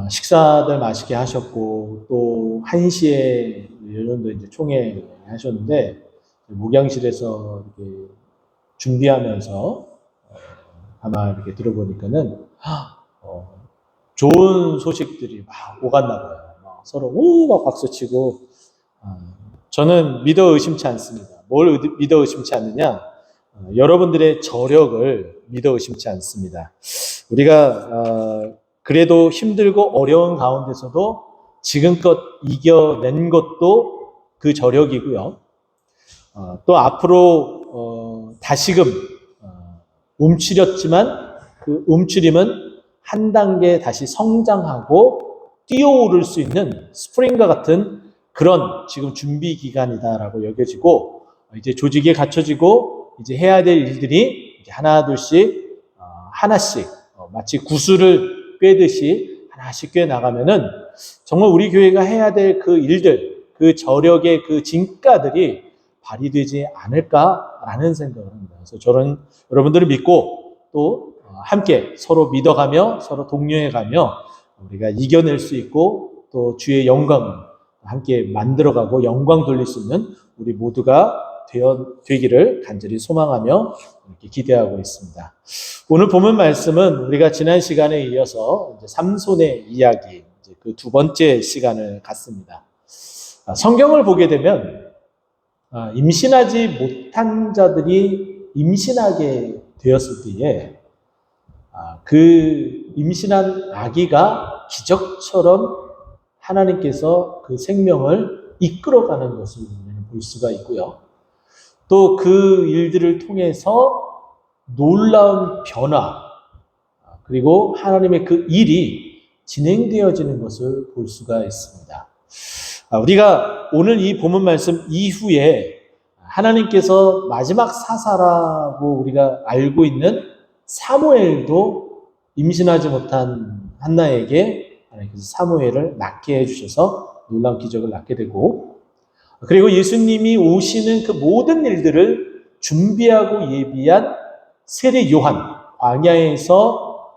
식사들 맛있게 하셨고, 또 1시에 여전도 이제 총회 하셨는데, 목양실에서 이렇게 준비하면서, 아마 이렇게 들어보니까는, 어, 좋은 소식들이 막 오갔나 봐요. 막 서로, 오! 막 박수 치고, 아, 저는 믿어 의심치 않습니다. 뭘 믿어 의심치 않느냐? 여러분들의 저력을 믿어 의심치 않습니다. 우리가 그래도 힘들고 어려운 가운데서도 지금껏 이겨낸 것도 그 저력이고요. 또 앞으로 다시금 움츠렸지만 그 움츠림은 한 단계 다시 성장하고 뛰어오를 수 있는 스프링과 같은 그런 지금 준비 기간이다라고 여겨지고, 이제 조직에 갖춰지고 이제 해야 될 일들이 이제 하나 둘씩 하나씩 마치 구슬을 꿰듯이 하나씩 꿰 나가면은 정말 우리 교회가 해야 될 그 일들, 그 저력의 그 진가들이 발휘되지 않을까라는 생각을 합니다. 그래서 저는 여러분들을 믿고 또 함께 서로 믿어가며 서로 독려해가며 우리가 이겨낼 수 있고 또 주의 영광을 함께 만들어가고 영광 돌릴 수 있는 우리 모두가 되기를 간절히 소망하며 이렇게 기대하고 있습니다. 오늘 본문 말씀은 우리가 지난 시간에 이어서 이제 삼손의 이야기, 그 두 번째 시간을 갖습니다. 성경을 보게 되면 임신하지 못한 자들이 임신하게 되었을 때에 그 임신한 아기가 기적처럼 하나님께서 그 생명을 이끌어가는 것을 볼 수가 있고요. 또 그 일들을 통해서 놀라운 변화, 그리고 하나님의 그 일이 진행되어지는 것을 볼 수가 있습니다. 우리가 오늘 이 본문 말씀 이후에 하나님께서 마지막 사사라고 우리가 알고 있는 사무엘도 임신하지 못한 한나에게 하나님께서 사무엘을 낳게 해주셔서 놀라운 기적을 낳게 되고, 그리고 예수님이 오시는 그 모든 일들을 준비하고 예비한 세례 요한, 광야에서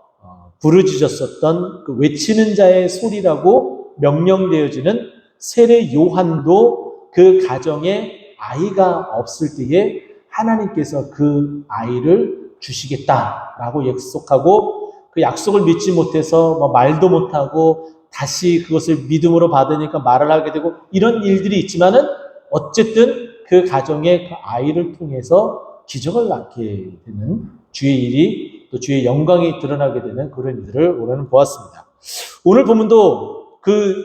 부르짖었었던 그 외치는 자의 소리라고 명령되어지는 세례 요한도 그 가정에 아이가 없을 때에 하나님께서 그 아이를 주시겠다라고 약속하고, 그 약속을 믿지 못해서 말도 못하고 다시 그것을 믿음으로 받으니까 말을 하게 되고 이런 일들이 있지만은 어쨌든 그 가정의 그 아이를 통해서 기적을 낳게 되는 주의 일이, 또 주의 영광이 드러나게 되는 그런 일들을 오늘은 보았습니다. 오늘 본문도 그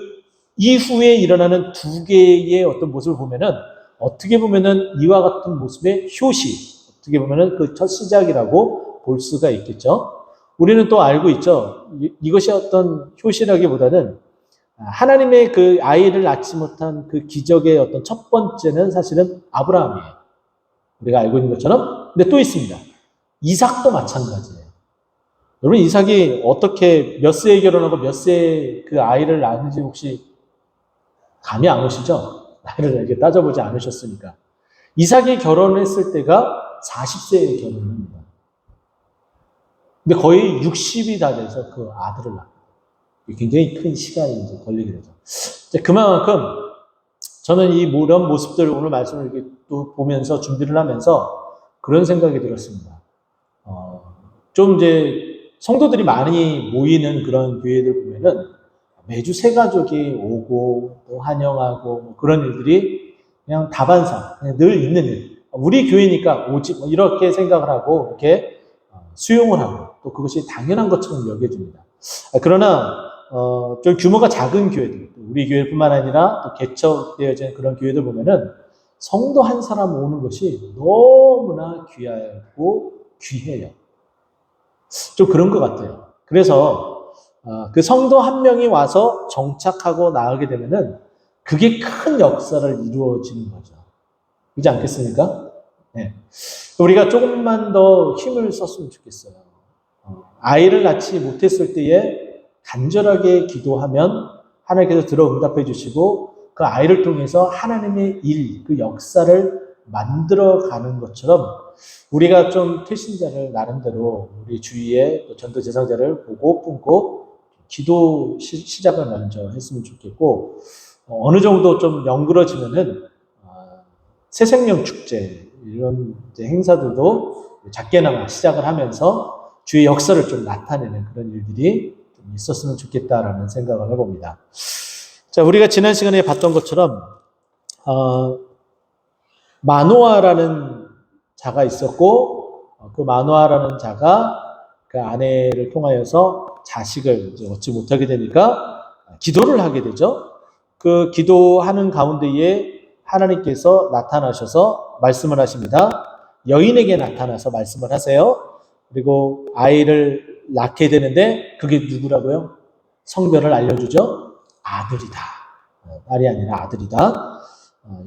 이후에 일어나는 두 개의 어떤 모습을 보면은 어떻게 보면은 이와 같은 모습의 효시, 어떻게 보면은 그 첫 시작이라고 볼 수가 있겠죠. 우리는 또 알고 있죠. 이것이 어떤 효시라기보다는 하나님의 그 아이를 낳지 못한 그 기적의 어떤 첫 번째는 사실은 아브라함이에요. 우리가 알고 있는 것처럼. 근데 또 있습니다. 이삭도 마찬가지예요. 여러분, 이삭이 어떻게 몇 세에 결혼하고 몇 세에 그 아이를 낳는지 혹시 감이 안 오시죠? 나이를 이렇게 따져보지 않으셨으니까. 이삭이 결혼했을 때가 40세에 결혼합니다. 근데 거의 60이 다 돼서 그 아들을 낳아요. 굉장히 큰 시간이 이제 걸리게 되죠. 그만큼 저는 이런 모습들을 오늘 말씀을 이렇게 또 보면서 준비를 하면서 그런 생각이 들었습니다. 좀 이제 성도들이 많이 모이는 그런 교회들 보면은 매주 새 가족이 오고 또 환영하고 그런 일들이 그냥 다반사, 그냥 늘 있는 일. 우리 교회니까 오지 이렇게 생각을 하고 이렇게 수용을 하고 또 그것이 당연한 것처럼 여겨집니다. 그러나 좀 규모가 작은 교회들, 우리 교회뿐만 아니라 또 개척되어진 그런 교회들 보면은 성도 한 사람 오는 것이 너무나 귀하고 귀해요. 좀 그런 것 같아요. 그래서 그 성도 한 명이 와서 정착하고 나가게 되면은 그게 큰 역사를 이루어지는 거죠. 그렇지 않겠습니까? 네. 우리가 조금만 더 힘을 썼으면 좋겠어요. 아이를 낳지 못했을 때에 간절하게 기도하면 하나님께서 들어 응답해 주시고 그 아이를 통해서 하나님의 일, 그 역사를 만들어가는 것처럼 우리가 좀 태신자를 나름대로 우리 주위에 전도 대상자를 보고 품고 기도 시작을 먼저 했으면 좋겠고, 어느 정도 좀 영그러지면은 새생명 축제 이런 이제 행사들도 작게나마 시작을 하면서 주의 역사를 좀 나타내는 그런 일들이 좀 있었으면 좋겠다라는 생각을 해봅니다. 자, 우리가 지난 시간에 봤던 것처럼 마노아라는 자가 있었고, 그 마노아라는 자가 그 아내를 통하여서 자식을 이제 얻지 못하게 되니까 기도를 하게 되죠. 그 기도하는 가운데에 하나님께서 나타나셔서 말씀을 하십니다. 여인에게 나타나서 말씀을 하세요. 그리고 아이를 낳게 되는데 그게 누구라고요? 성별을 알려주죠. 아들이다. 딸이 아니라 아들이다.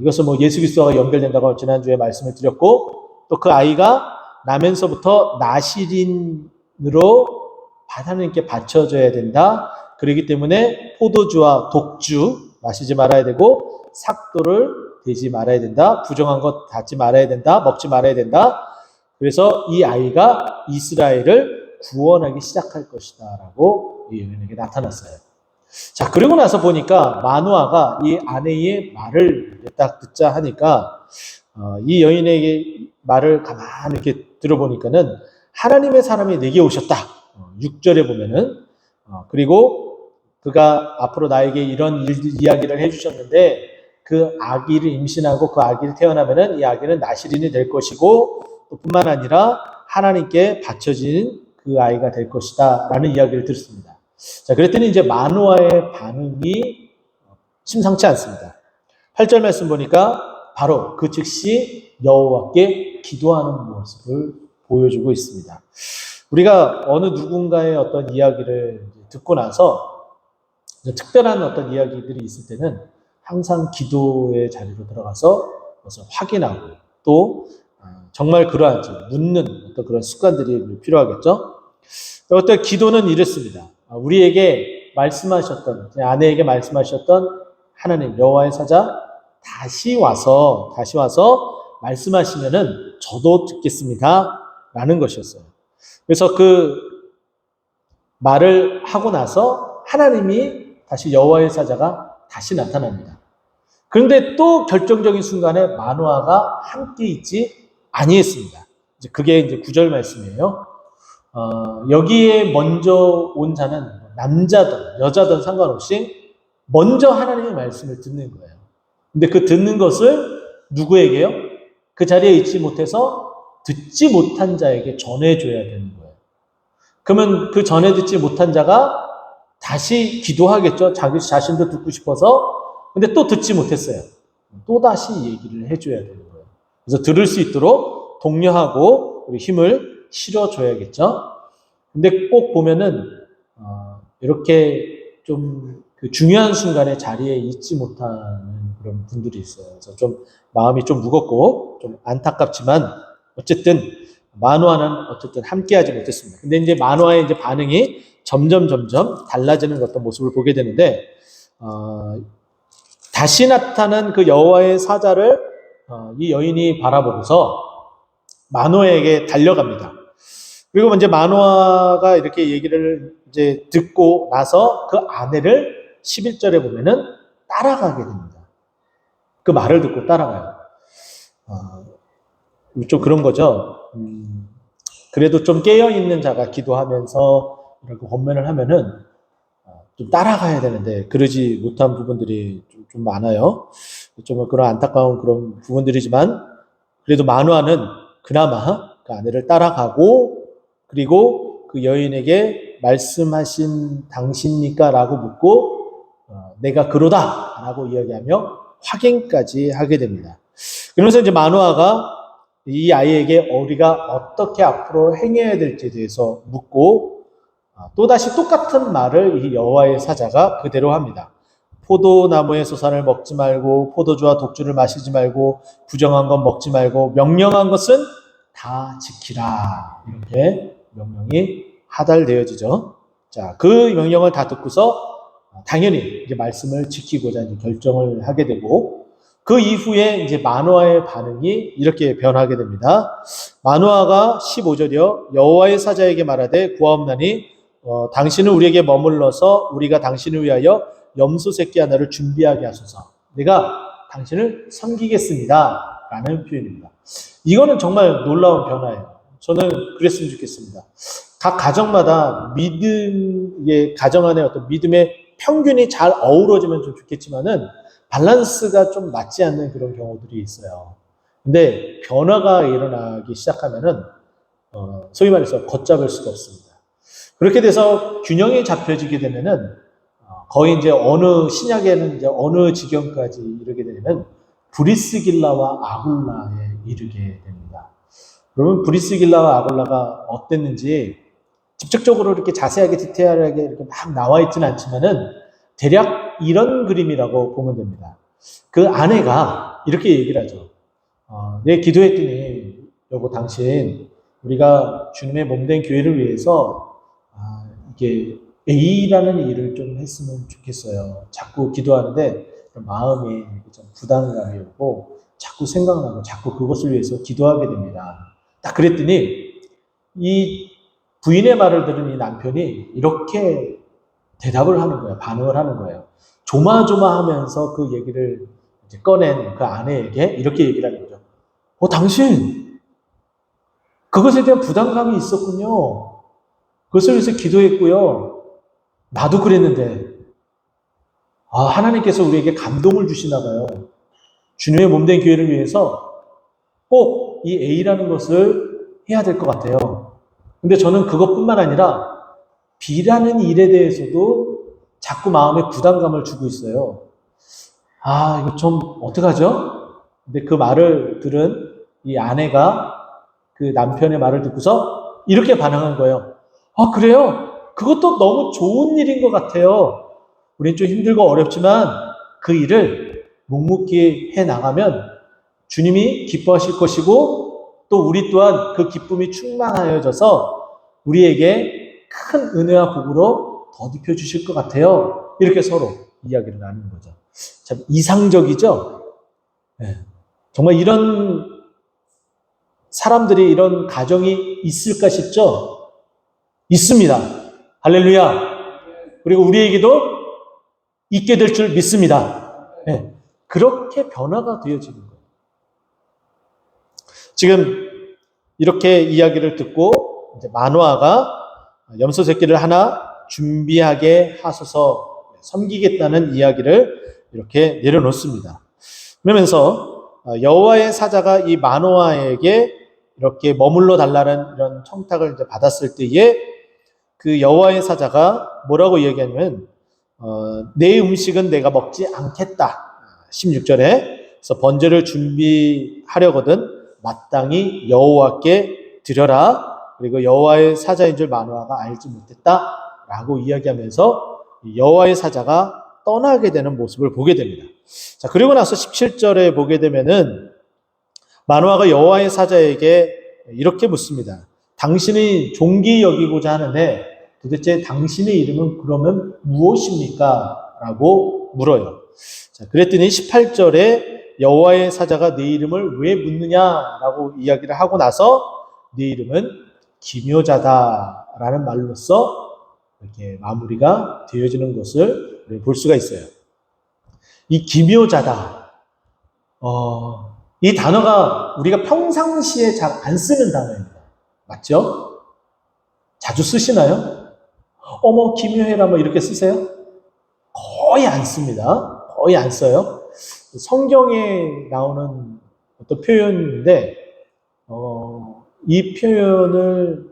이것은 뭐 예수 그리스도와 연결된다고 지난주에 말씀을 드렸고, 또 그 아이가 나면서부터 나시린으로 하나님께 바쳐져야 된다. 그렇기 때문에 포도주와 독주 마시지 말아야 되고, 삭도를 대지 말아야 된다. 부정한 것 닿지 말아야 된다. 먹지 말아야 된다. 그래서 이 아이가 이스라엘을 구원하기 시작할 것이다 라고 이 여인에게 나타났어요. 자, 그리고 나서 보니까 마누아가 이 아내의 말을 딱 듣자 하니까 이 여인에게 말을 가만히 이렇게 들어보니까는 하나님의 사람이 내게 오셨다. 6절에 보면은 그리고 그가 앞으로 나에게 이런 이야기를 해주셨는데, 그 아기를 임신하고 그 아기를 태어나면은 이 아기는 나시린이 될 것이고, 또 뿐만 아니라 하나님께 바쳐진 그 아이가 될 것이다 라는 이야기를 들었습니다. 자, 그랬더니 이제 마누아의 반응이 심상치 않습니다. 8절 말씀 보니까 바로 그 즉시 여호와께 기도하는 모습을 보여주고 있습니다. 우리가 어느 누군가의 어떤 이야기를 듣고 나서 특별한 어떤 이야기들이 있을 때는 항상 기도의 자리로 들어가서 그것을 확인하고, 또 정말 그러한지 묻는 어떤 그런 습관들이 필요하겠죠. 어떤 기도는 이렇습니다. 우리에게 말씀하셨던, 아내에게 말씀하셨던 하나님 여호와의 사자 다시 와서 말씀하시면은 저도 듣겠습니다 라는 것이었어요. 그래서 그 말을 하고 나서 하나님이 다시 여호와의 사자가 다시 나타납니다. 그런데 또 결정적인 순간에 마누아가 함께 있지 아니했습니다. 그게 이제 9절 말씀이에요. 여기에 먼저 온 자는 남자든 여자든 상관없이 먼저 하나님의 말씀을 듣는 거예요. 근데 그 듣는 것을 누구에게요? 그 자리에 있지 못해서 듣지 못한 자에게 전해줘야 되는 거예요. 그러면 그 전해 듣지 못한 자가 다시 기도하겠죠. 자기 자신도 듣고 싶어서. 근데 또 듣지 못했어요. 또 다시 얘기를 해줘야 되는 거예요. 그래서 들을 수 있도록 독려하고 우리 힘을 실어줘야겠죠. 근데 꼭 보면은 이렇게 좀 그 중요한 순간에 자리에 있지 못하는 그런 분들이 있어요. 그래서 좀 마음이 좀 무겁고 좀 안타깝지만 어쨌든 마누아는 어쨌든 함께하지 못했습니다. 근데 이제 마누아의 이제 반응이 점점 달라지는 어떤 모습을 보게 되는데, 다시 나타난 그 여호와의 사자를 이 여인이 바라보고서 마누아에게 달려갑니다. 그리고 이제 마누아가 이렇게 얘기를 이제 듣고 나서 그 아내를 11절에 보면은 따라가게 됩니다. 그 말을 듣고 따라가요. 좀 그런 거죠. 그래도 좀 깨어있는 자가 기도하면서 이렇게 권면을 하면은 좀 따라가야 되는데 그러지 못한 부분들이 좀 많아요. 좀 그런 안타까운 그런 부분들이지만, 그래도 마누아는 그나마 그 아내를 따라가고, 그리고 그 여인에게 말씀하신 당신입니까? 라고 묻고 내가 그러다 라고 이야기하며 확인까지 하게 됩니다. 그러면서 이제 마누아가 이 아이에게 우리가 어떻게 앞으로 행해야 될지에 대해서 묻고, 또다시 똑같은 말을 이 여호와의 사자가 그대로 합니다. 포도나무의 소산을 먹지 말고, 포도주와 독주를 마시지 말고, 부정한 건 먹지 말고, 명령한 것은 다 지키라. 이렇게 명령이 하달되어지죠. 자, 그 명령을 다 듣고서 당연히 이제 말씀을 지키고자 이제 결정을 하게 되고, 그 이후에 이제 마누아의 반응이 이렇게 변하게 됩니다. 마누아가 15절이요. 여호와의 사자에게 말하되 구하옵나니 당신은 우리에게 머물러서 우리가 당신을 위하여 염소 새끼 하나를 준비하게 하소서. 내가 당신을 섬기겠습니다. 라는 표현입니다. 이거는 정말 놀라운 변화예요. 저는 그랬으면 좋겠습니다. 각 가정마다 믿음의 가정 안에 어떤 믿음의 평균이 잘 어우러지면 좀 좋겠지만은 밸런스가 좀 맞지 않는 그런 경우들이 있어요. 근데 변화가 일어나기 시작하면은 소위 말해서 걷잡을 수가 없습니다. 그렇게 돼서 균형이 잡혀지게 되면은 거의 이제 어느 신약에는 이제 어느 지경까지 이르게 되냐면 브리스길라와 아굴라에 이르게 됩니다. 그러면 브리스길라와 아굴라가 어땠는지 직접적으로 이렇게 자세하게 디테일하게 이렇게 막 나와 있지는 않지만은 대략 이런 그림이라고 보면 됩니다. 그 아내가 이렇게 얘기를 하죠. 내 기도했더니 여보 당신 우리가 주님의 몸된 교회를 위해서 이게 A라는 일을 좀 했으면 좋겠어요. 자꾸 기도하는데 마음이 좀 부담감이 오고 자꾸 생각나고 자꾸 그것을 위해서 기도하게 됩니다. 딱 그랬더니 이 부인의 말을 들은 이 남편이 이렇게 대답을 하는 거예요. 반응을 하는 거예요. 조마조마하면서 그 얘기를 이제 꺼낸 그 아내에게 이렇게 얘기를 하는 거죠. 당신 그것에 대한 부담감이 있었군요. 그것을 위해서 기도했고요. 나도 그랬는데 하나님께서 우리에게 감동을 주시나 봐요. 주님의 몸된 교회를 위해서 꼭 이 A라는 것을 해야 될 것 같아요. 근데 저는 그것뿐만 아니라 B라는 일에 대해서도 자꾸 마음에 부담감을 주고 있어요. 이거 좀 어떡하죠? 근데 그 말을 들은 이 아내가 그 남편의 말을 듣고서 이렇게 반응한 거예요. 그래요? 그것도 너무 좋은 일인 것 같아요. 우린 좀 힘들고 어렵지만 그 일을 묵묵히 해 나가면 주님이 기뻐하실 것이고 또 우리 또한 그 기쁨이 충만하여져서 우리에게 큰 은혜와 복으로 덧입혀 주실 것 같아요. 이렇게 서로 이야기를 나누는 거죠. 참 이상적이죠? 네. 정말 이런 사람들이 이런 가정이 있을까 싶죠? 있습니다. 할렐루야. 그리고 우리에게도 있게 될 줄 믿습니다. 네. 그렇게 변화가 되어지는 거예요. 지금 이렇게 이야기를 듣고 이제 마노아가 염소 새끼를 하나 준비하게 하소서 섬기겠다는 이야기를 이렇게 내려놓습니다. 그러면서 여호와의 사자가 이 마노아에게 이렇게 머물러 달라는 이런 청탁을 이제 받았을 때에 그 여호와의 사자가 뭐라고 이야기하냐면 내 음식은 내가 먹지 않겠다. 16절에 그래서 번제를 준비하려거든 마땅히 여호와께 드려라. 그리고 여호와의 사자인 줄 마노아가 알지 못했다라고 이야기하면서 여호와의 사자가 떠나게 되는 모습을 보게 됩니다. 자, 그리고 나서 17절에 보게 되면은 마노아가 여호와의 사자에게 이렇게 묻습니다. 당신이 존귀 여기고자 하는데 도대체 당신의 이름은 그러면 무엇입니까? 라고 물어요. 자, 그랬더니 18절에 여호와의 사자가 네 이름을 왜 묻느냐라고 이야기를 하고 나서 네 이름은 기묘자다라는 말로써 이렇게 마무리가 되어지는 것을 볼 수가 있어요. 이 기묘자다. 이 단어가 우리가 평상시에 잘 안 쓰는 단어입니다. 맞죠? 자주 쓰시나요? 어머 기묘해라 뭐 이렇게 쓰세요? 거의 안 씁니다. 거의 안 써요. 성경에 나오는 어떤 표현인데 이 표현을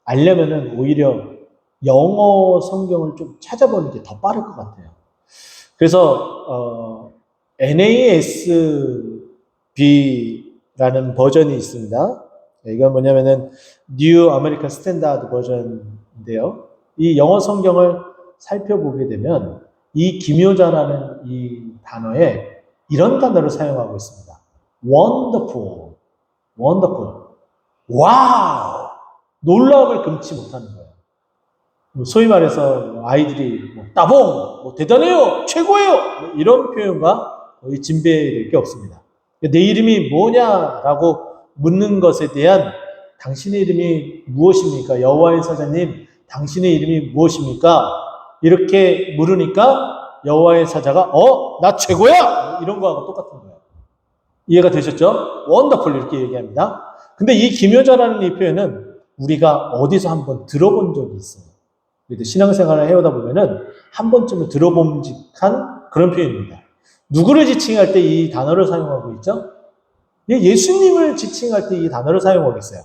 알려면은 오히려 영어 성경을 좀 찾아보는 게 더 빠를 것 같아요. 그래서 NASB라는 버전이 있습니다. 이건 뭐냐면은 New American Standard 버전인데요. 이 영어 성경을 살펴보게 되면 이 기묘자라는 이 단어에 이런 단어를 사용하고 있습니다. Wonderful, wonderful, 와우, 놀라움을 금치 못하는 거예요. 소위 말해서 아이들이 따봉, 대단해요, 최고예요 이런 표현과 거의 진배될 게 없습니다. 내 이름이 뭐냐라고 묻는 것에 대한 당신의 이름이 무엇입니까? 여호와의 사자님, 당신의 이름이 무엇입니까? 이렇게 물으니까 여호와의 사자가 나 최고야! 이런 거하고 똑같은 거예요. 이해가 되셨죠? 원더풀 이렇게 얘기합니다. 근데 이 기묘자라는 이 표현은 우리가 어디서 한번 들어본 적이 있어요. 우리도 신앙생활을 해오다 보면은 한 번쯤은 들어봄직한 그런 표현입니다. 누구를 지칭할 때 이 단어를 사용하고 있죠? 예수님을 지칭할 때 이 단어를 사용하고 있어요.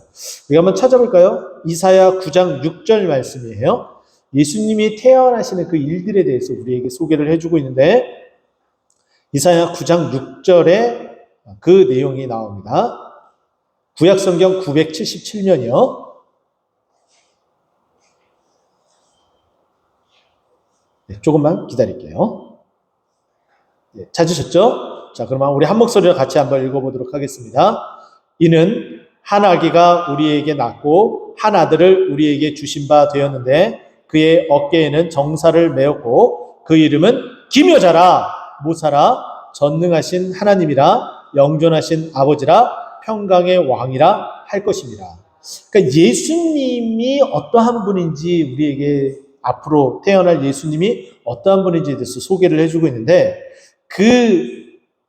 우리가 한번 찾아볼까요? 이사야 9장 6절 말씀이에요. 예수님이 태어나시는 그 일들에 대해서 우리에게 소개를 해주고 있는데 이사야 9장 6절에 그 내용이 나옵니다. 구약성경 977년이요. 네, 조금만 기다릴게요. 네, 찾으셨죠? 자, 그러면 우리 한 목소리로 같이 한번 읽어보도록 하겠습니다. 이는 한 아기가 우리에게 낳고 한 아들을 우리에게 주신 바 되었는데 그의 어깨에는 정사를 메었고 그 이름은 기묘자라 모사라 전능하신 하나님이라 영존하신 아버지라 평강의 왕이라 할 것입니다. 그러니까 예수님이 어떠한 분인지 우리에게 앞으로 태어날 예수님이 어떠한 분인지에 대해서 소개를 해주고 있는데 그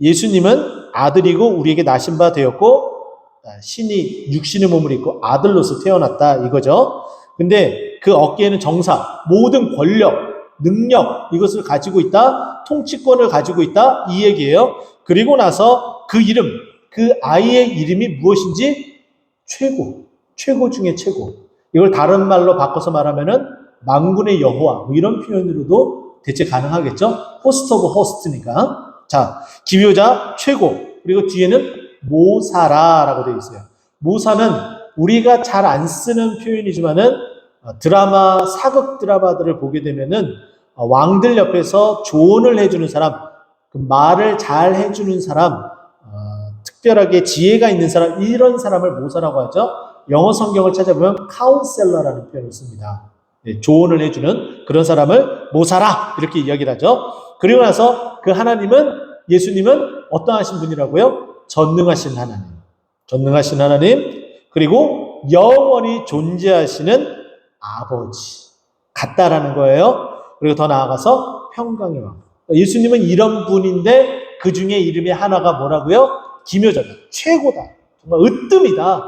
예수님은 아들이고 우리에게 나신 바 되었고 신이 육신의 몸을 입고 아들로서 태어났다 이거죠. 근데 그 어깨에는 정사, 모든 권력, 능력 이것을 가지고 있다. 통치권을 가지고 있다. 이 얘기예요. 그리고 나서 그 이름, 그 아이의 이름이 무엇인지 최고 중에 최고. 이걸 다른 말로 바꿔서 말하면은 만군의 여호와 뭐 이런 표현으로도 대체 가능하겠죠. 호스트 오브 호스트니까. 자, 기묘자 최고. 그리고 뒤에는 모사라라고 되어 있어요. 모사는 우리가 잘 안 쓰는 표현이지만은 드라마, 사극 드라마들을 보게 되면은 왕들 옆에서 조언을 해주는 사람, 그 말을 잘 해주는 사람, 특별하게 지혜가 있는 사람, 이런 사람을 모사라고 하죠. 영어 성경을 찾아보면 카운셀러라는 표현을 씁니다. 네, 조언을 해주는 그런 사람을 모사라 이렇게 이야기를 하죠. 그리고 나서 그 하나님은 예수님은 어떠하신 분이라고요? 전능하신 하나님. 전능하신 하나님 그리고 영원히 존재하시는 아버지 같다라는 거예요. 그리고 더 나아가서 평강의 왕. 예수님은 이런 분인데 그 중에 이름이 하나가 뭐라고요? 기묘자다. 최고다. 정말 으뜸이다.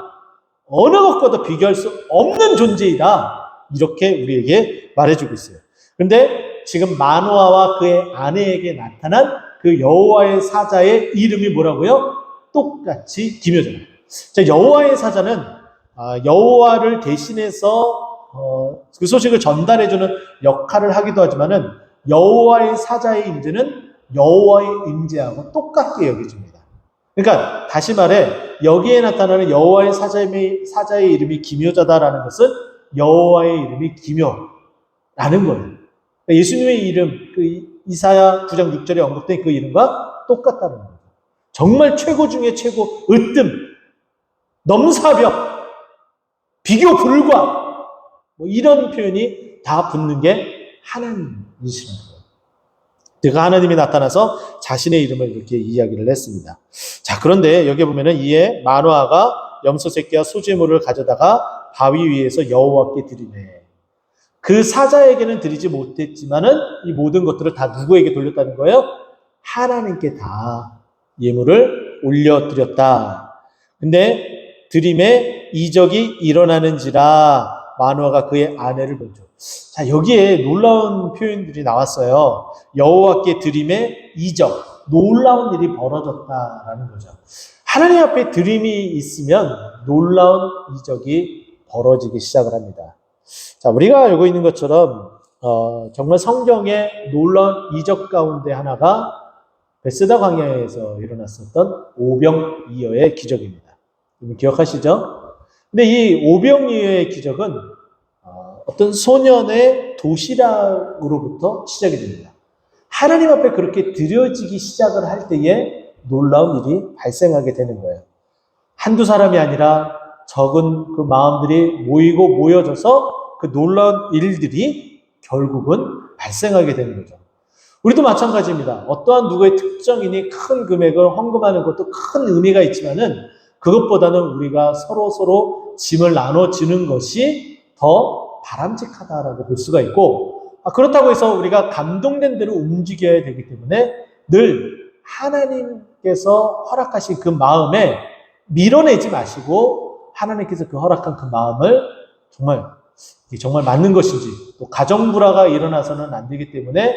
어느 것과도 비교할 수 없는 존재이다. 이렇게 우리에게 말해주고 있어요. 그런데 지금 마노아와 그의 아내에게 나타난 그 여호와의 사자의 이름이 뭐라고요? 똑같이 기묘자다. 자, 여호와의 사자는 여호와를 대신해서 그 소식을 전달해주는 역할을 하기도 하지만은 여호와의 사자의 임재는 여호와의 임재하고 똑같게 여겨집니다. 그러니까 다시 말해 여기에 나타나는 여호와의 사자의 이름이 기묘자다라는 것은 여호와의 이름이 기묘라는 거예요. 예수님의 이름, 그 이사야 9장 6절에 언급된 그 이름과 똑같다는 거예요. 정말 최고 중에 최고, 으뜸, 넘사벽, 비교 불가, 뭐 이런 표현이 다 붙는 게 하나님이시라는 거예요. 그가 하나님이 나타나서 자신의 이름을 이렇게 이야기를 했습니다. 자, 그런데 여기 보면은 이에 마노아가 염소 새끼와 소재물을 가져다가 바위 위에서 여호와께 드리네. 그 사자에게는 드리지 못했지만은 이 모든 것들을 다 누구에게 돌렸다는 거예요? 하나님께 다 예물을 올려드렸다. 근데 드림에 이적이 일어나는지라 마노아가 그의 아내를 보죠. 자, 여기에 놀라운 표현들이 나왔어요. 여호와께 드림에 이적, 놀라운 일이 벌어졌다라는 거죠. 하나님 앞에 드림이 있으면 놀라운 이적이 벌어지기 시작을 합니다. 자, 우리가 알고 있는 것처럼 정말 성경의 놀라운 이적 가운데 하나가 베세다 광야에서 일어났었던 오병이어의 기적입니다. 기억하시죠? 근데 이 오병이어의 기적은 어떤 소년의 도시락으로부터 시작이 됩니다. 하나님 앞에 그렇게 드려지기 시작을 할 때에 놀라운 일이 발생하게 되는 거예요. 한두 사람이 아니라 적은 그 마음들이 모이고 모여져서 그 놀라운 일들이 결국은 발생하게 되는 거죠. 우리도 마찬가지입니다. 어떠한 누구의 특정인이 큰 금액을 헌금하는 것도 큰 의미가 있지만은 그것보다는 우리가 서로 짐을 나눠주는 것이 더 바람직하다라고 볼 수가 있고, 그렇다고 해서 우리가 감동된 대로 움직여야 되기 때문에 늘 하나님께서 허락하신 그 마음에 밀어내지 마시고 하나님께서 그 허락한 그 마음을 정말 맞는 것인지, 또 가정불화가 일어나서는 안 되기 때문에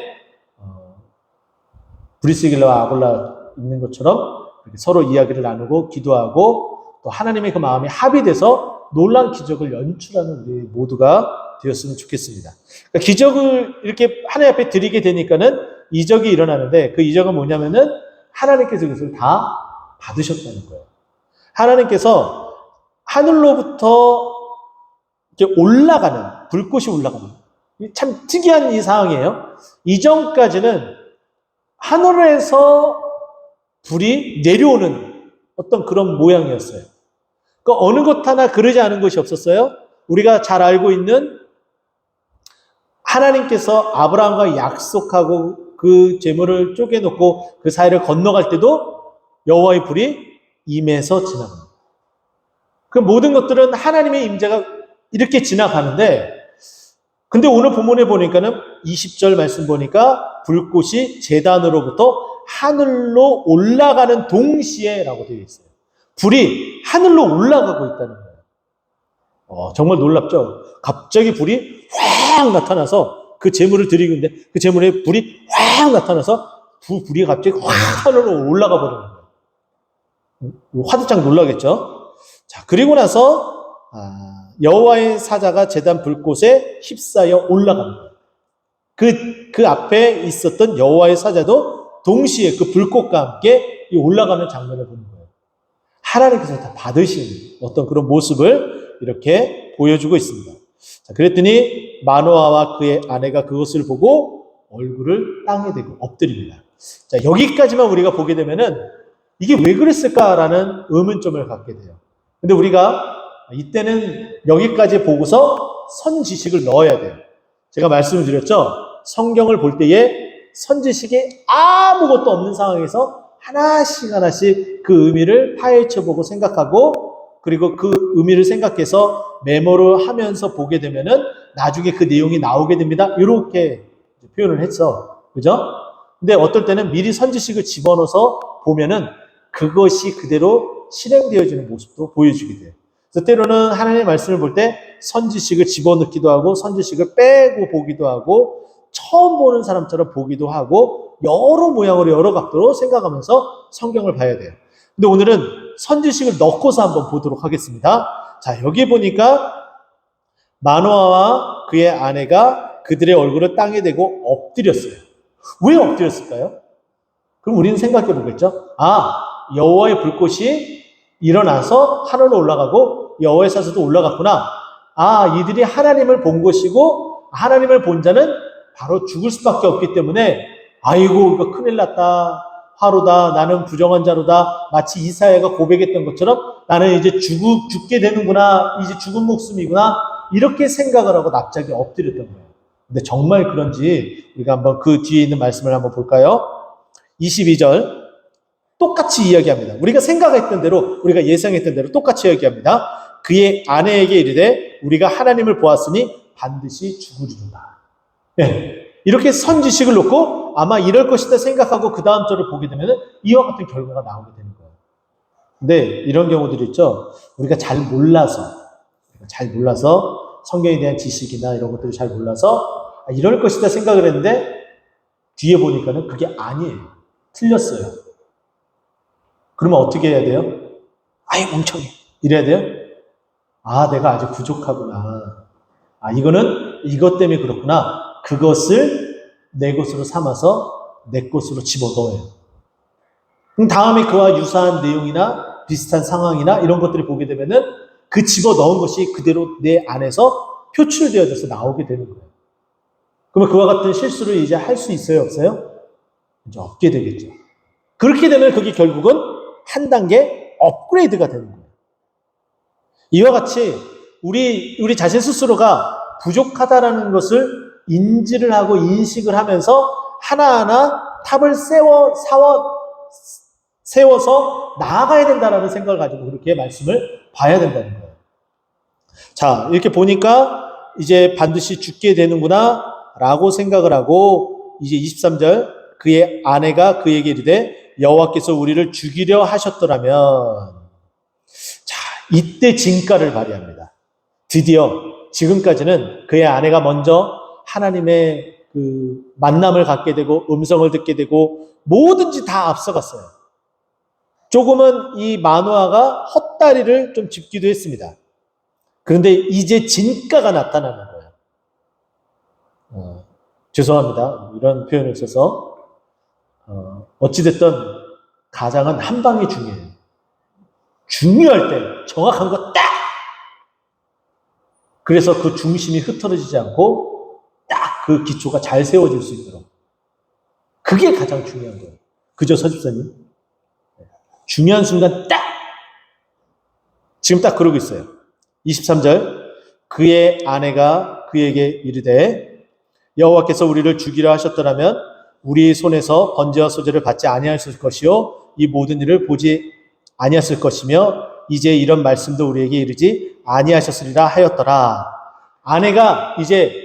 브리스길라와 아굴라 있는 것처럼 서로 이야기를 나누고 기도하고 또 하나님의 그 마음이 합의돼서 놀라운 기적을 연출하는 우리 모두가 되었으면 좋겠습니다. 그러니까 기적을 이렇게 하나님 앞에 드리게 되니까는 이적이 일어나는데, 그 이적은 뭐냐면은 하나님께서 그것을 다 받으셨다는 거예요. 하나님께서 하늘로부터 이렇게 올라가는, 불꽃이 올라가는, 참 특이한 이 상황이에요. 이전까지는 하늘에서 불이 내려오는 어떤 그런 모양이었어요. 그러니까 어느 것 하나 그러지 않은 것이 없었어요. 우리가 잘 알고 있는 하나님께서 아브라함과 약속하고 그 재물을 쪼개놓고 그 사이를 건너갈 때도 여호와의 불이 임해서 지나갑니다. 그 모든 것들은 하나님의 임재가 이렇게 지나가는데, 근데 오늘 본문에 보니까는 20절 말씀 보니까 불꽃이 제단으로부터 하늘로 올라가는 동시에라고 되어 있어요. 불이 하늘로 올라가고 있다는 거예요. 정말 놀랍죠? 갑자기 불이 확 나타나서 그 재물을 드리고 있는데 그 재물에 불이 확 나타나서 불이 갑자기 확 하늘로 올라가 버리는 거예요. 화들짝 놀라겠죠? 자, 그리고 나서 여호와의 사자가 제단 불꽃에 휩싸여 올라갑니다. 그 앞에 있었던 여호와의 사자도 동시에 그 불꽃과 함께 올라가는 장면을 보는 거예요. 하나님께서 다 받으신 어떤 그런 모습을 이렇게 보여주고 있습니다. 자, 그랬더니 마노아와 그의 아내가 그것을 보고 얼굴을 땅에 대고 엎드립니다. 자, 여기까지만 우리가 보게 되면은 이게 왜 그랬을까라는 의문점을 갖게 돼요. 근데 우리가 이때는 여기까지 보고서 선지식을 넣어야 돼요. 제가 말씀을 드렸죠. 성경을 볼 때에 선지식이 아무것도 없는 상황에서 하나씩 그 의미를 파헤쳐보고 생각하고, 그리고 그 의미를 생각해서 메모를 하면서 보게 되면은 나중에 그 내용이 나오게 됩니다. 이렇게 표현을 했어. 그죠? 근데 어떨 때는 미리 선지식을 집어넣어서 보면은 그것이 그대로 실행되어지는 모습도 보여주게 돼요. 그래서 때로는 하나님의 말씀을 볼 때 선지식을 집어넣기도 하고 선지식을 빼고 보기도 하고 처음 보는 사람처럼 보기도 하고 여러 모양으로 여러 각도로 생각하면서 성경을 봐야 돼요. 근데 오늘은 선지식을 넣고서 한번 보도록 하겠습니다. 자, 여기 보니까 마노아와 그의 아내가 그들의 얼굴을 땅에 대고 엎드렸어요. 왜 엎드렸을까요? 그럼 우리는 생각해 보겠죠? 여호와의 불꽃이 일어나서 하늘로 올라가고 여호와의 사자도 올라갔구나. 이들이 하나님을 본 것이고 하나님을 본 자는 바로 죽을 수밖에 없기 때문에 아이고 이거 큰일 났다. 화로다. 나는 부정한 자로다. 마치 이사야가 고백했던 것처럼 나는 이제 죽게 되는구나. 이제 죽은 목숨이구나. 이렇게 생각을 하고 납작이 엎드렸던 거예요. 근데 정말 그런지 우리가 한번 그 뒤에 있는 말씀을 한번 볼까요? 22절 똑같이 이야기합니다. 우리가 생각했던 대로, 우리가 예상했던 대로 똑같이 이야기합니다. 그의 아내에게 이르되 우리가 하나님을 보았으니 반드시 죽으리로다. 네. 이렇게 선지식을 놓고 아마 이럴 것이다 생각하고 그 다음 절을 보게 되면 이와 같은 결과가 나오게 되는 거예요. 근데 이런 경우들이 있죠. 우리가 잘 몰라서 성경에 대한 지식이나 이런 것들을 잘 몰라서 이럴 것이다 생각을 했는데 뒤에 보니까는 그게 아니에요. 틀렸어요. 그러면 어떻게 해야 돼요? 아이 멍청이 이래야 돼요? 내가 아직 부족하구나. 이거는 이것 때문에 그렇구나. 그것을 내 것으로 삼아서 내 것으로 집어넣어요. 그럼 다음에 그와 유사한 내용이나 비슷한 상황이나 이런 것들을 보게 되면은 그 집어넣은 것이 그대로 내 안에서 표출되어져서 나오게 되는 거예요. 그러면 그와 같은 실수를 이제 할 수 있어요? 없어요? 이제 없게 되겠죠. 그렇게 되면 그게 결국은 한 단계 업그레이드가 되는 거예요. 이와 같이 우리 자신 스스로가 부족하다라는 것을 인지를 하고 인식을 하면서 하나하나 탑을 세워서 나아가야 된다라는 생각을 가지고 그렇게 말씀을 봐야 된다는 거예요. 자, 이렇게 보니까 이제 반드시 죽게 되는구나 라고 생각을 하고 이제 23절 그의 아내가 그에게 이르되 여호와께서 우리를 죽이려 하셨더라면 자 이때 진가를 발휘합니다. 드디어 지금까지는 그의 아내가 먼저 하나님의 그 만남을 갖게 되고 음성을 듣게 되고 뭐든지 다 앞서갔어요. 조금은 이 마노아가 헛다리를 좀 짚기도 했습니다. 그런데 이제 진가가 나타나는 거예요. 죄송합니다. 이런 표현을 써서 어찌됐든 가장은 한 방이 중요해요. 중요할 때 정확한 거 딱! 그래서 그 중심이 흐트러지지 않고 딱 그 기초가 잘 세워질 수 있도록 그게 가장 중요한 거예요. 그죠 서집사님? 중요한 순간 딱! 지금 딱 그러고 있어요. 23절 그의 아내가 그에게 이르되 여호와께서 우리를 죽이려 하셨더라면 우리 손에서 번제와 소제를 받지 아니하였을 것이요 이 모든 일을 보지 아니하였을 것이며 이제 이런 말씀도 우리에게 이르지 아니하셨으리라 하였더라. 아내가 이제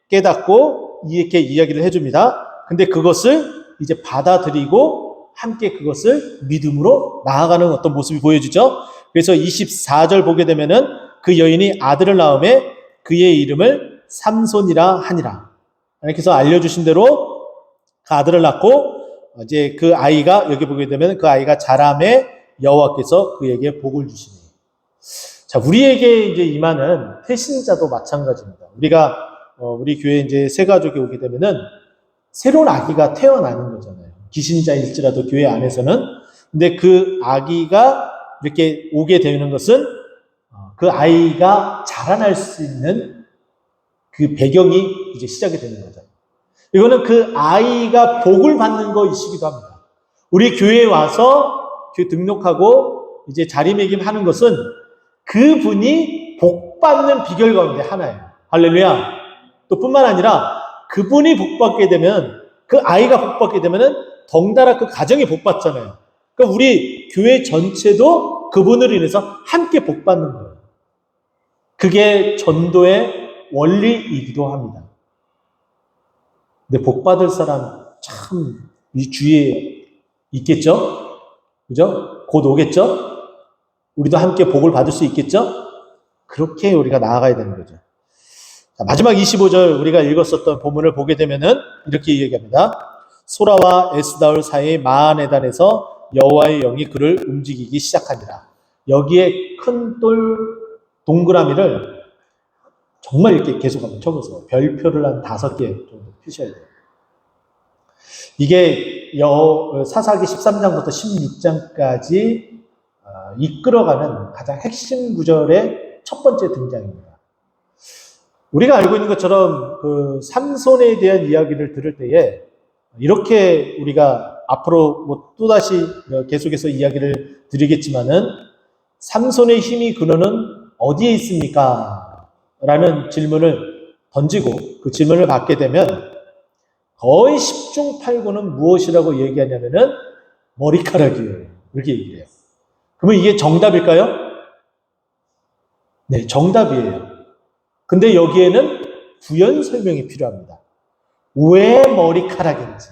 깨닫고 이렇게 이야기를 해줍니다. 근데 그것을 이제 받아들이고 함께 그것을 믿음으로 나아가는 어떤 모습이 보여주죠. 그래서 24절 보게 되면은 그 여인이 아들을 낳음에 그의 이름을 삼손이라 하니라. 하나님께서 알려주신 대로 그 아들을 낳고 이제 그 아이가 여기 보게 되면 그 아이가 자라매 여호와께서 그에게 복을 주시니. 자, 우리에게 이제 임하는 회신자도 마찬가지입니다. 우리 교회 이제 새 가족이 오게 되면은 새로운 아기가 태어나는 거잖아요. 기신자일지라도 교회 안에서는. 근데 그 아기가 이렇게 오게 되는 것은 그 아이가 자라날 수 있는 그 배경이 이제 시작이 되는 거죠. 이거는 그 아이가 복을 받는 것이기도 합니다. 우리 교회에 와서 교회 등록하고 이제 자리매김하는 것은 그분이 복 받는 비결 가운데 하나예요. 할렐루야. 또 뿐만 아니라 그분이 복 받게 되면 그 아이가 복 받게 되면은 덩달아 그 가정이 복 받잖아요. 그러니까 우리 교회 전체도 그분으로 인해서 함께 복 받는 거예요. 그게 전도의 원리이기도 합니다. 근데 복 받을 사람 참 이 주위에 있겠죠? 그죠? 곧 오겠죠? 우리도 함께 복을 받을 수 있겠죠? 그렇게 우리가 나아가야 되는 거죠. 자, 마지막 25절 우리가 읽었었던 본문을 보게 되면은 이렇게 얘기합니다. 소라와 에스다올 사이의 마하네단에서 여호와의 영이 그를 움직이기 시작하니라. 여기에 큰 동그라미를 정말 이렇게 계속 한번 쳐보세요. 별표를 한 5개 정도 표시해야 돼요. 이게 사사기 13장부터 16장까지 이끌어가는 가장 핵심 구절의 첫 번째 등장입니다. 우리가 알고 있는 것처럼 그 삼손에 대한 이야기를 들을 때에 이렇게 우리가 앞으로 뭐 또다시 계속해서 이야기를 드리겠지만은 삼손의 힘이 근원은 어디에 있습니까? 라는 질문을 던지고 그 질문을 받게 되면 거의 10중 8구는 무엇이라고 얘기하냐면은 머리카락이에요. 이렇게 얘기해요. 그러면 이게 정답일까요? 네, 정답이에요. 근데 여기에는 부연 설명이 필요합니다. 왜 머리카락인지.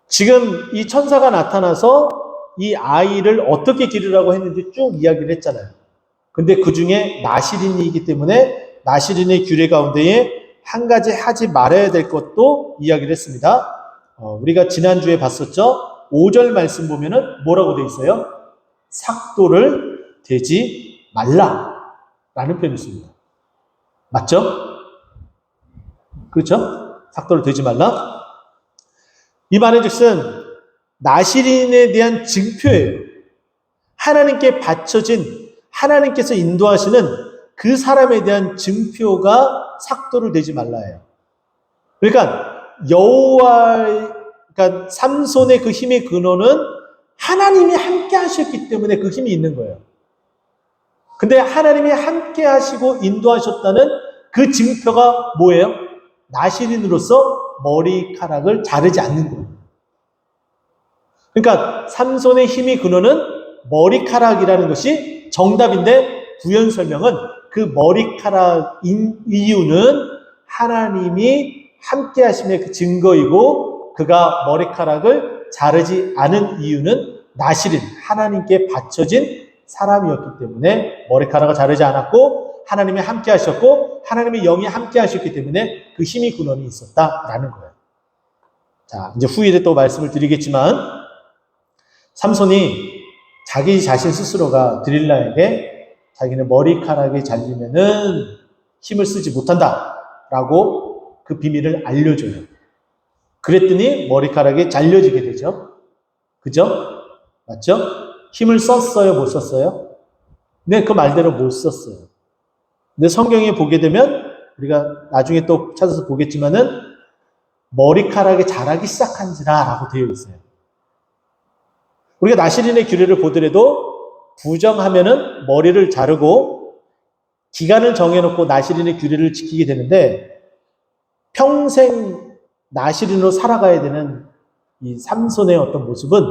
지금 이 천사가 나타나서 이 아이를 어떻게 기르라고 했는지 쭉 이야기를 했잖아요. 근데 그 중에 나시린이기 때문에 나시린의 규례 가운데에 한 가지 하지 말아야 될 것도 이야기를 했습니다. 우리가 지난주에 봤었죠? 5절 말씀 보면은 뭐라고 돼 있어요? 삭도를 대지 말라 라는 표현이 있습니다. 맞죠? 그렇죠? 삭도를 대지 말라. 이 말의 즉슨 나시린에 대한 증표예요. 하나님께 바쳐진 하나님께서 인도하시는 그 사람에 대한 증표가 삭도를 대지 말라예요. 그러니까 그러니까 삼손의 그 힘의 근원은 하나님이 함께 하셨기 때문에 그 힘이 있는 거예요. 근데 하나님이 함께 하시고 인도하셨다는 그 증표가 뭐예요? 나시린으로서 머리카락을 자르지 않는 거예요. 그러니까 삼손의 힘의 근원은 머리카락이라는 것이 정답인데 부연 설명은 그 머리카락인 이유는 하나님이 함께 하심의 그 증거이고, 그가 머리카락을 자르지 않은 이유는 나실은 하나님께 바쳐진 사람이었기 때문에 머리카락을 자르지 않았고, 하나님이 함께 하셨고, 하나님의 영이 함께 하셨기 때문에 그 힘이 근원이 있었다라는 거예요. 자, 이제 후일에 또 말씀을 드리겠지만, 삼손이 자기 자신 스스로가 드릴라에게 자기는 머리카락이 잘리면은 힘을 쓰지 못한다라고 그 비밀을 알려줘요. 그랬더니 머리카락이 잘려지게 되죠. 그죠? 맞죠? 힘을 썼어요? 못 썼어요? 네, 그 말대로 못 썼어요. 근데 성경에 보게 되면 우리가 나중에 또 찾아서 보겠지만은 머리카락이 자라기 시작한지라 라고 되어 있어요. 우리가 나시린의 규례를 보더라도 부정하면은 머리를 자르고 기간을 정해놓고 나시린의 규례를 지키게 되는데, 평생 나시린으로 살아가야 되는 이 삼손의 어떤 모습은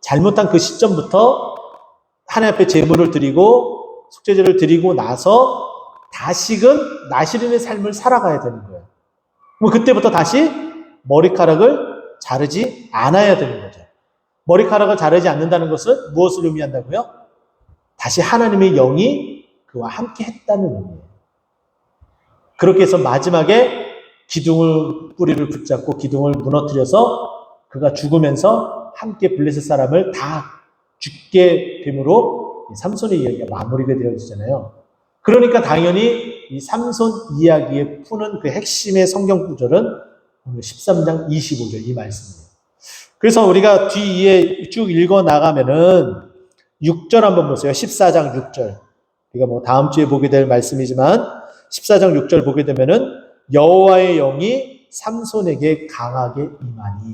잘못한 그 시점부터 하나님 앞에 제물을 드리고 속죄제를 드리고 나서 다시금 나시린의 삶을 살아가야 되는 거예요. 그럼 그때부터 다시 머리카락을 자르지 않아야 되는 거죠. 머리카락을 자르지 않는다는 것은 무엇을 의미한다고요? 다시 하나님의 영이 그와 함께 했다는 의미예요. 그렇게 해서 마지막에 기둥을, 뿌리를 붙잡고 기둥을 무너뜨려서 그가 죽으면서 함께 블레셋 사람을 다 죽게 됨으로 삼손의 이야기가 마무리가 되어지잖아요. 그러니까 당연히 이 삼손 이야기에 푸는 그 핵심의 성경 구절은 오늘 13장 25절 이 말씀이에요. 그래서 우리가 뒤에 쭉 읽어 나가면은 6절 한번 보세요. 14장 6절. 우리가 뭐 다음 주에 보게 될 말씀이지만 14장 6절 보게 되면은 여호와의 영이 삼손에게 강하게 임하니.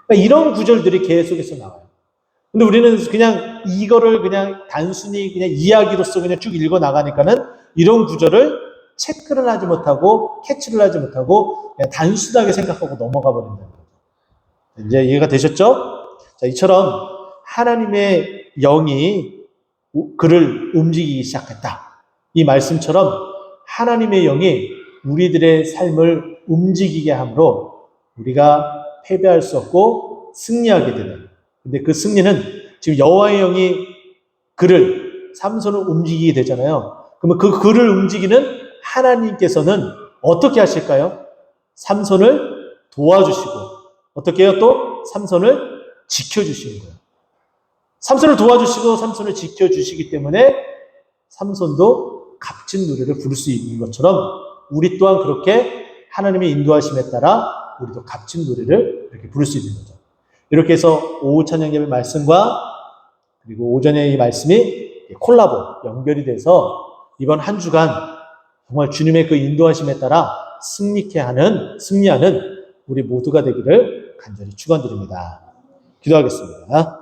그러니까 이런 구절들이 계속해서 나와요. 근데 우리는 그냥 이거를 그냥 단순히 그냥 이야기로서 그냥 쭉 읽어 나가니까는 이런 구절을 체크를 하지 못하고 캐치를 하지 못하고 그냥 단순하게 생각하고 넘어가 버린다는 거죠. 이제 이해가 되셨죠? 자, 이처럼 하나님의 영이 그를 움직이기 시작했다. 이 말씀처럼 하나님의 영이 우리들의 삶을 움직이게 함으로 우리가 패배할 수 없고 승리하게 되는. 근데 그 승리는 지금 여호와의 영이 그를 삼손을 움직이게 되잖아요. 그러면 그 그를 움직이는 하나님께서는 어떻게 하실까요? 삼손을 도와주시고 어떻게 해요? 또 삼손을 지켜주시는 거예요. 삼손을 도와주시고 삼손을 지켜주시기 때문에 삼손도 값진 노래를 부를 수 있는 것처럼 우리 또한 그렇게 하나님의 인도하심에 따라 우리도 값진 노래를 이렇게 부를 수 있는 거죠. 이렇게 해서 오후 찬양 예배 말씀과 그리고 오전의 이 말씀이 콜라보 연결이 돼서 이번 한 주간 정말 주님의 그 인도하심에 따라 승리하는 우리 모두가 되기를 간절히 축원드립니다. 기도하겠습니다.